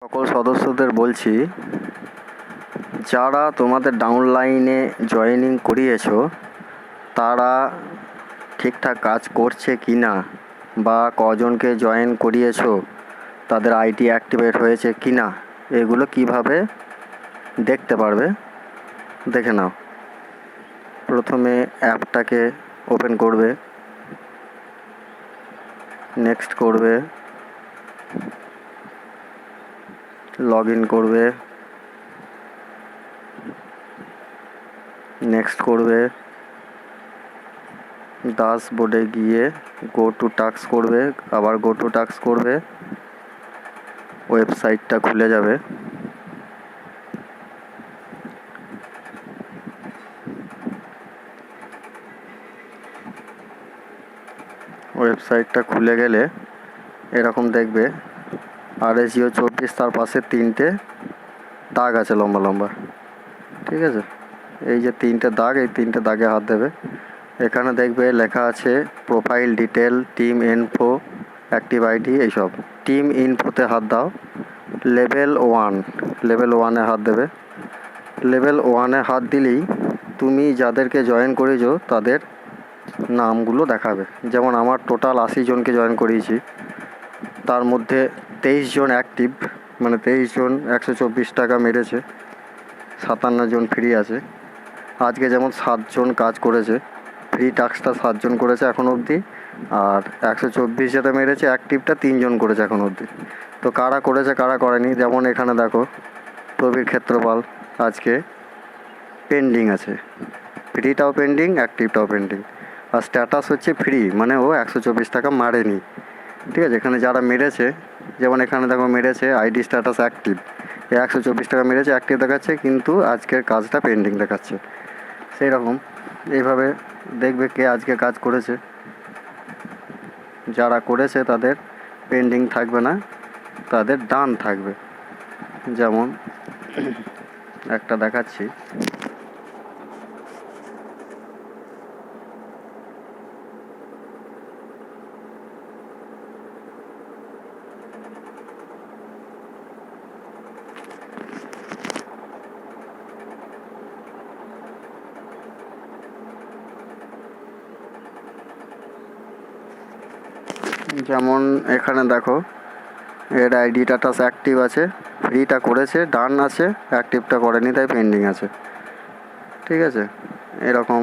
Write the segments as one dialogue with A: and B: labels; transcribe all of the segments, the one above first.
A: সকল সদস্যদের বলছি, যারা তোমাদের ডাউনলাইনে জয়েনিং করিয়েছো তারা ঠিকঠাক কাজ করছে কি না, বা কজনকে জয়েন করিয়েছো তাদের আইডি অ্যাক্টিভেট হয়েছে কি না, এগুলো কিভাবে দেখতে পারবে দেখে নাও। প্রথমে অ্যাপটাকে ওপেন করবে, নেক্সট করবে, লগ ইন করবে, নেক্সট করবে, ড্যাশবোর্ডে গিয়ে গো টু টাস্ক করবে, আবার গো টু টাস্ক করবে, ওয়েবসাইটটা খুলে যাবে। ওয়েবসাইটটা খুলে গেলে এরকম দেখবে RSGO 24, তার পাশে তিনটে দাগ আছে লম্বা লম্বা, ঠিক আছে? এই যে তিনটে দাগ, এই তিনটে দাগে হাত দেবে। এখানে দেখবে লেখা আছে profile detail, team info, active ID, এইসব। টিম ইনফোতে হাত দাও, লেভেল 1-এ হাত দেবে। লেভেল 1-এ হাত দিলেই তুমি যাদেরকে জয়েন করেছো তাদের নামগুলো দেখাবে। যেমন আমার টোটাল 80 জনকে জয়েন করিয়েছি, তার মধ্যে 23 জন অ্যাক্টিভ, মানে 23 জন 124 টাকা মেরেছে, 57 জন ফ্রি আছে। আজকে যেমন 7 জন কাজ করেছে, ফ্রি টাস্কটা 7 জন করেছে এখন অবধি, আর 124 যেটা মেরেছে অ্যাক্টিভটা 3 জন করেছে এখন অবধি। তো কারা করেছে কারা করেনি, যেমন এখানে দেখো প্রবীর ক্ষেত্রপাল আজকে পেন্ডিং আছে, ফ্রিটাও পেন্ডিং, অ্যাক্টিভটাও পেন্ডিং, আর স্ট্যাটাস হচ্ছে ফ্রি, মানে ও 124 টাকা মারেনি, ঠিক আছে? এখানে যারা মেরেছে, যেমন এখানে দেখো মেরেছে আইডি স্ট্যাটাস অ্যাক্টিভ, 124 টাকা মেরেছে, অ্যাক্টিভ দেখাচ্ছে, কিন্তু আজকের কাজটা পেন্ডিং দেখাচ্ছে। সেই রকম এইভাবে দেখবে কে আজকে কাজ করেছে। যারা করেছে তাদের পেন্ডিং থাকবে না, তাদের ডান থাকবে। যেমন একটা দেখাচ্ছি, যেমন এখানে দেখো এর আইডি স্ট্যাটাস অ্যাক্টিভ আছে, ফ্রিটা করেছে, ডান আছে, অ্যাক্টিভটা করেনি তাই পেন্ডিং আছে, ঠিক আছে? এরকম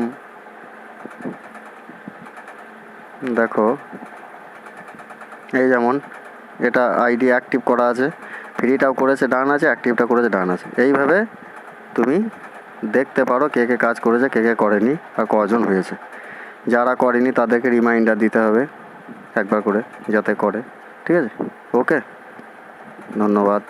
A: দেখো, এই যেমন এটা আইডি অ্যাক্টিভ করা আছে, ফ্রিটাও করেছে ডান আছে, অ্যাক্টিভটা করেছে ডান আছে। এইভাবে তুমি দেখতে পারো কে কে কাজ করেছে, কে কে করেনি, আর কজন হয়েছে। যারা করেনি তাদেরকে রিমাইন্ডার দিতে হবে একবার করে, যাতে করে, ঠিক আছে? ওকে, ধন্যবাদ।